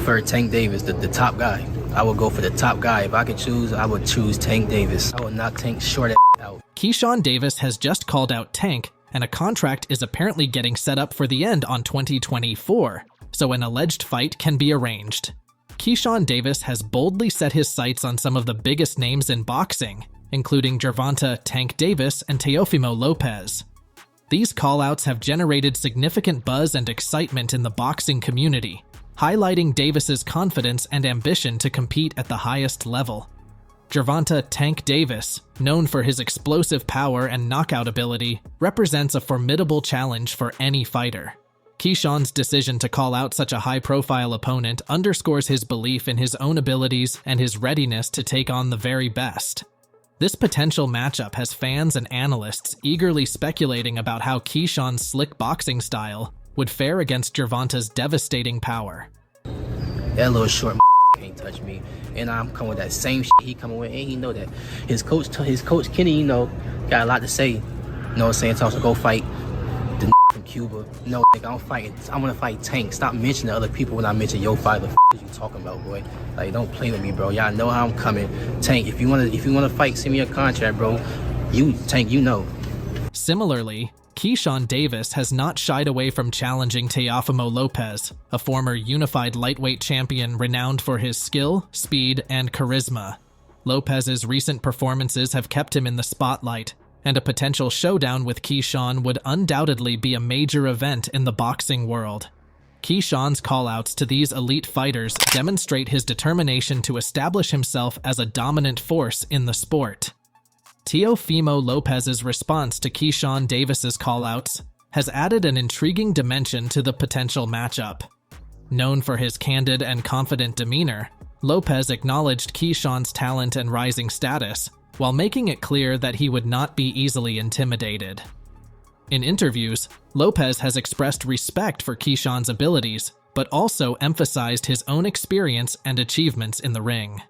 prefer Tank Davis, the top guy. I would go for the top guy. If I could choose, I would choose Tank Davis. I would knock Tank short out. Keyshawn Davis has just called out Tank, and a contract is apparently getting set up for the end on 2024, so an alleged fight can be arranged. Keyshawn Davis has boldly set his sights on some of the biggest names in boxing, including Gervonta Tank Davis and Teofimo Lopez. These callouts have generated significant buzz and excitement in the boxing community, highlighting Davis's confidence and ambition to compete at the highest level. Gervonta Tank Davis, known for his explosive power and knockout ability, represents a formidable challenge for any fighter. Keyshawn's decision to call out such a high-profile opponent underscores his belief in his own abilities and his readiness to take on the very best. This potential matchup has fans and analysts eagerly speculating about how Keyshawn's slick boxing style would fare against Gervonta's devastating power. That little short can't touch me, and I'm coming with that same shit he coming with, and he know that. His coach Kenny, got a lot to say. You know what I'm saying? Tells him to go fight the from Cuba. No, I'm fighting. I'm gonna fight Tank. Stop mentioning other people when I mention your fight. The is you talking about, boy? Like, don't play with me, bro. Y'all know how I'm coming. Tank, if you wanna fight, send me a contract, bro. Tank, you know. Similarly, Keyshawn Davis has not shied away from challenging Teofimo Lopez, a former unified lightweight champion renowned for his skill, speed, and charisma. Lopez's recent performances have kept him in the spotlight, and a potential showdown with Keyshawn would undoubtedly be a major event in the boxing world. Keyshawn's callouts to these elite fighters demonstrate his determination to establish himself as a dominant force in the sport. Teofimo Lopez's response to Keyshawn Davis's callouts has added an intriguing dimension to the potential matchup. Known for his candid and confident demeanor, Lopez acknowledged Keyshawn's talent and rising status, while making it clear that he would not be easily intimidated. In interviews, Lopez has expressed respect for Keyshawn's abilities, but also emphasized his own experience and achievements in the ring.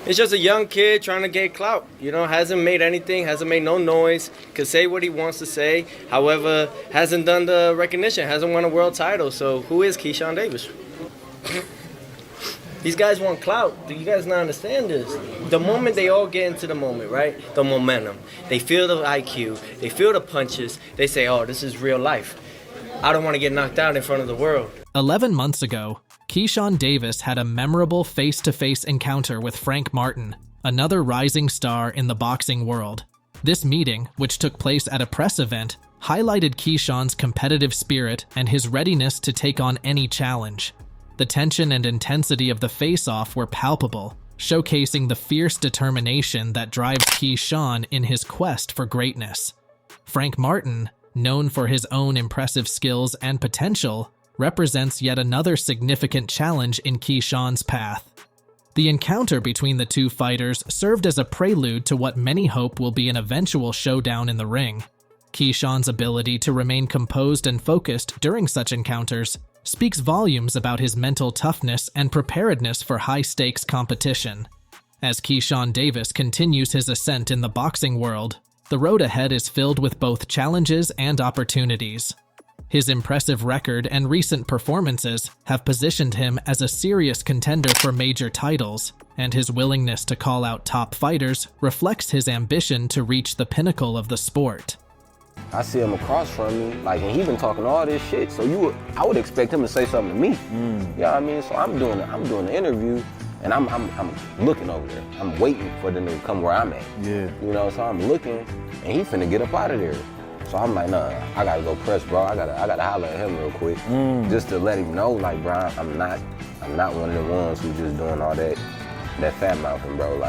It's just a young kid trying to get clout, hasn't made anything, hasn't made no noise, could say what he wants to say, however, hasn't done the recognition, hasn't won a world title, so who is Keyshawn Davis? These guys want clout. Do you guys not understand this? The moment they all get into the moment, right? The momentum. They feel the IQ. They feel the punches. They say, oh, this is real life. I don't want to get knocked out in front of the world. 11 months ago, Keyshawn Davis had a memorable face-to-face encounter with Frank Martin, another rising star in the boxing world. This meeting, which took place at a press event, highlighted Keyshawn's competitive spirit and his readiness to take on any challenge. The tension and intensity of the face-off were palpable, showcasing the fierce determination that drives Keyshawn in his quest for greatness. Frank Martin, known for his own impressive skills and potential, represents yet another significant challenge in Keyshawn's path. The encounter between the two fighters served as a prelude to what many hope will be an eventual showdown in the ring. Keyshawn's ability to remain composed and focused during such encounters speaks volumes about his mental toughness and preparedness for high-stakes competition. As Keyshawn Davis continues his ascent in the boxing world, the road ahead is filled with both challenges and opportunities. His impressive record and recent performances have positioned him as a serious contender for major titles, and his willingness to call out top fighters reflects his ambition to reach the pinnacle of the sport. I see him across from me, and he been talking all this shit. So I would expect him to say something to me. You know what I mean? So I'm doing the interview, and I'm looking over there. I'm waiting for them to come where I'm at. Yeah. So I'm looking, and he finna get up out of there. So I'm like, nah, I gotta go press, bro. I gotta holler at him real quick, just to let him know, bro, I'm not one of the ones who just doing all that fat mouthing, bro.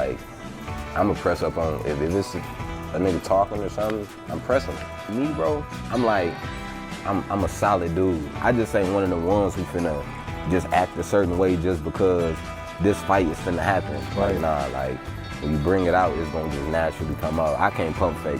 I'ma press up on if it's a nigga talking or something, I'm pressing him. Me, bro, I'm a solid dude. I just ain't one of the ones who finna just act a certain way just because this fight is finna happen. Right. When you bring it out, it's gonna just naturally come out. I can't pump fake.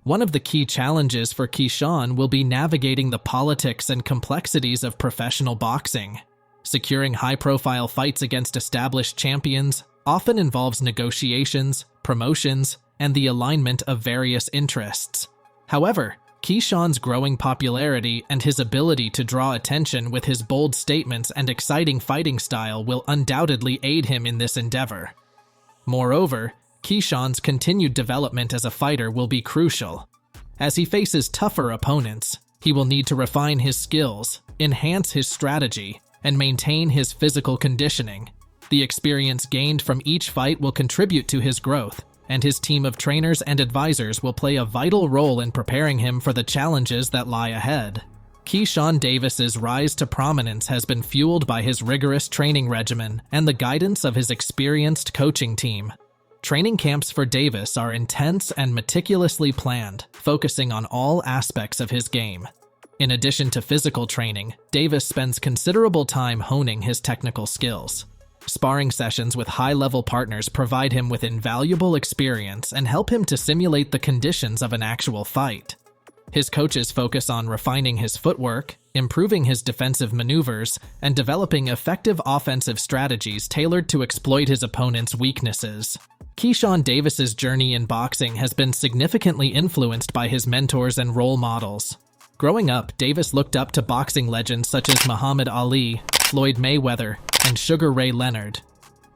One of the key challenges for Keyshawn will be navigating the politics and complexities of professional boxing. Securing high-profile fights against established champions often involves negotiations, promotions, and the alignment of various interests. However, Keyshawn's growing popularity and his ability to draw attention with his bold statements and exciting fighting style will undoubtedly aid him in this endeavor. Moreover, Keyshawn's continued development as a fighter will be crucial. As he faces tougher opponents, he will need to refine his skills, enhance his strategy, and maintain his physical conditioning. The experience gained from each fight will contribute to his growth, and his team of trainers and advisors will play a vital role in preparing him for the challenges that lie ahead. Keyshawn Davis's rise to prominence has been fueled by his rigorous training regimen and the guidance of his experienced coaching team. Training camps for Davis are intense and meticulously planned, focusing on all aspects of his game. In addition to physical training, Davis spends considerable time honing his technical skills. Sparring sessions with high-level partners provide him with invaluable experience and help him to simulate the conditions of an actual fight. His coaches focus on refining his footwork, improving his defensive maneuvers, and developing effective offensive strategies tailored to exploit his opponent's weaknesses. Keyshawn Davis's journey in boxing has been significantly influenced by his mentors and role models. Growing up, Davis looked up to boxing legends such as Muhammad Ali, Floyd Mayweather, and Sugar Ray Leonard.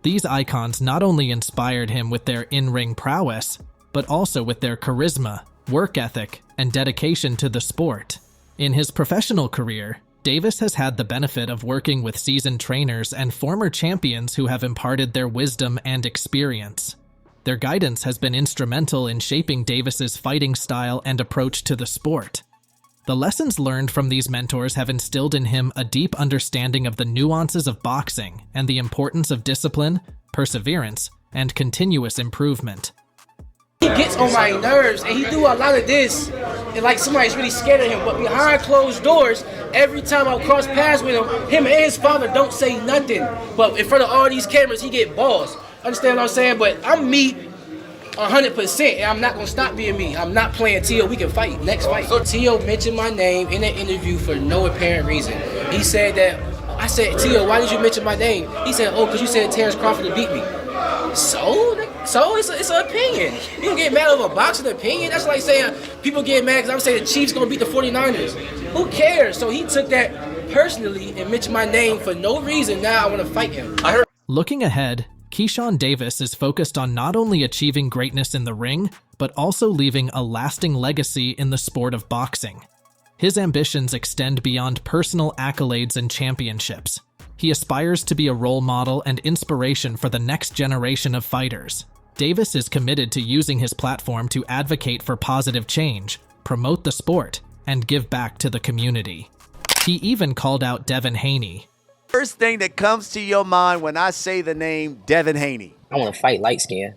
These icons not only inspired him with their in-ring prowess, but also with their charisma, work ethic, and dedication to the sport. In his professional career, Davis has had the benefit of working with seasoned trainers and former champions who have imparted their wisdom and experience. Their guidance has been instrumental in shaping Davis's fighting style and approach to the sport. The lessons learned from these mentors have instilled in him a deep understanding of the nuances of boxing and the importance of discipline, perseverance, and continuous improvement. He gets on my nerves, and he do a lot of this, and like somebody's really scared of him. But behind closed doors, every time I cross paths with him and his father don't say nothing. But in front of all these cameras, he get balls. Understand what I'm saying? But I'm me 100%, and I'm not gonna stop being me. I'm not playing Teo. We can fight next fight. So Teo mentioned my name in an interview for no apparent reason. He said that, I said, Teo, why did you mention my name? He said, oh, because you said Terrence Crawford to beat me. So it's an opinion. You can get mad over a boxing opinion. That's like saying people get mad because I'm saying the Chiefs gonna beat the 49ers. Who cares? So he took that personally and mentioned my name for no reason. Now I want to fight him. Looking ahead, Keyshawn Davis is focused on not only achieving greatness in the ring, but also leaving a lasting legacy in the sport of boxing. His ambitions extend beyond personal accolades and championships. He aspires to be a role model and inspiration for the next generation of fighters. Davis is committed to using his platform to advocate for positive change, promote the sport, and give back to the community. He even called out Devin Haney. First thing that comes to your mind when I say the name Devin Haney? I want to fight light skin.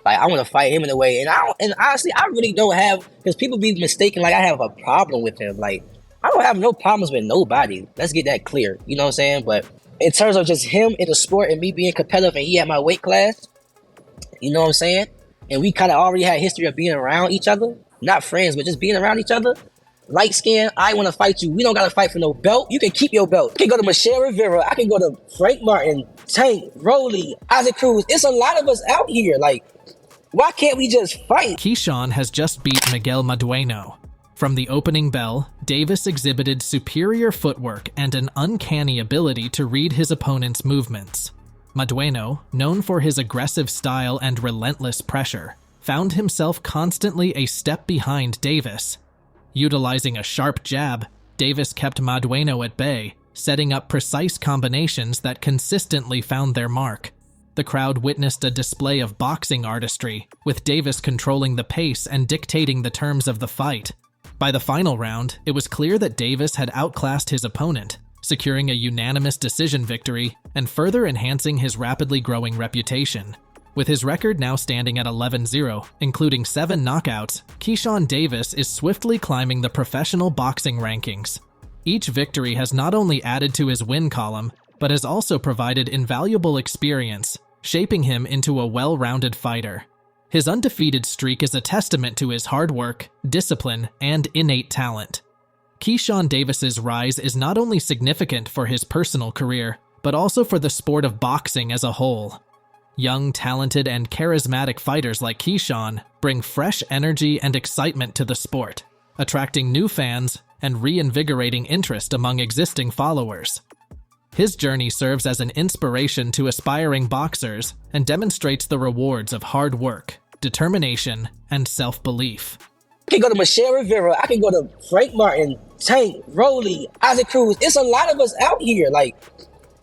Like I want to fight him in a way, and honestly, I really don't have, because people be mistaken like I have a problem with him. Like I don't have no problems with nobody. Let's get that clear. You know what I'm saying? But in terms of just him in the sport and me being competitive and he at my weight class, you know what I'm saying? And we kind of already had history of being around each other, not friends, but just being around each other. Light skin, I want to fight you. We don't got to fight for no belt. You can keep your belt. You can go to Michelle Rivera. I can go to Frank Martin, Tank, Rolly, Isaac Cruz. It's a lot of us out here. Like, why can't we just fight? Keyshawn has just beat Miguel Madueno. From the opening bell, Davis exhibited superior footwork and an uncanny ability to read his opponent's movements. Madueno, known for his aggressive style and relentless pressure, found himself constantly a step behind Davis. Utilizing a sharp jab, Davis kept Madueno at bay, setting up precise combinations that consistently found their mark. The crowd witnessed a display of boxing artistry, with Davis controlling the pace and dictating the terms of the fight. By the final round, it was clear that Davis had outclassed his opponent, securing a unanimous decision victory and further enhancing his rapidly growing reputation. With his record now standing at 11-0, including 7 knockouts, Keyshawn Davis is swiftly climbing the professional boxing rankings. Each victory has not only added to his win column, but has also provided invaluable experience, shaping him into a well-rounded fighter. His undefeated streak is a testament to his hard work, discipline, and innate talent. Keyshawn Davis's rise is not only significant for his personal career, but also for the sport of boxing as a whole. Young, talented, and charismatic fighters like Keyshawn bring fresh energy and excitement to the sport, attracting new fans and reinvigorating interest among existing followers. His journey serves as an inspiration to aspiring boxers and demonstrates the rewards of hard work, determination, and self-belief. I can go to Michelle Rivera. I can go to Frank Martin, Tank, Rolly, Isaac Cruz. It's a lot of us out here. Like,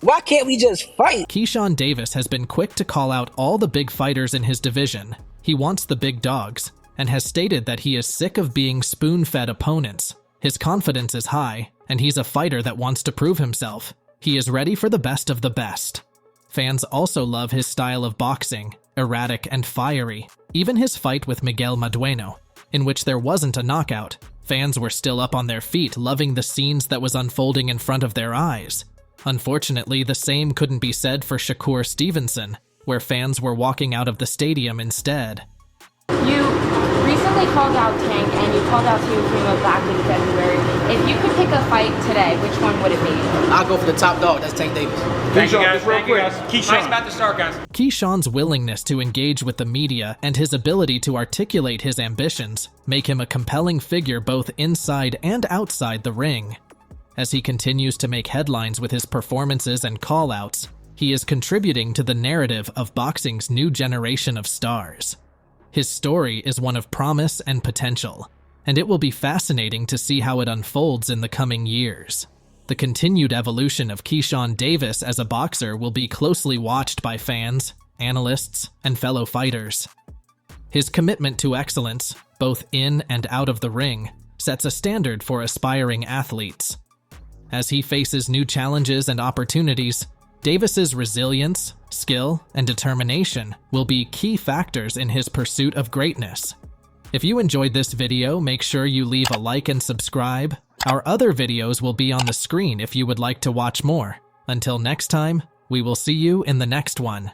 why can't we just fight? Keyshawn Davis has been quick to call out all the big fighters in his division. He wants the big dogs and has stated that he is sick of being spoon-fed opponents. His confidence is high, and he's a fighter that wants to prove himself. He is ready for the best of the best. Fans also love his style of boxing, erratic and fiery. Even his fight with Miguel Madueno, in which there wasn't a knockout, fans were still up on their feet, loving the scenes that was unfolding in front of their eyes. Unfortunately, the same couldn't be said for Shakur Stevenson, where fans were walking out of the stadium instead. You recently called out Tank and you called out Teofimo back in February. If you could pick a fight today, which one would it be? I'll go for the top dog. That's Tank Davis. Thank you guys, real quick. Keyshawn. About to start, guys. Keyshawn's willingness to engage with the media and his ability to articulate his ambitions make him a compelling figure both inside and outside the ring. As he continues to make headlines with his performances and call-outs, he is contributing to the narrative of boxing's new generation of stars. His story is one of promise and potential, and it will be fascinating to see how it unfolds in the coming years. The continued evolution of Keyshawn Davis as a boxer will be closely watched by fans, analysts, and fellow fighters. His commitment to excellence, both in and out of the ring, sets a standard for aspiring athletes. As he faces new challenges and opportunities, Davis's resilience, skill, and determination will be key factors in his pursuit of greatness. If you enjoyed this video, make sure you leave a like and subscribe. Our other videos will be on the screen if you would like to watch more. Until next time, we will see you in the next one.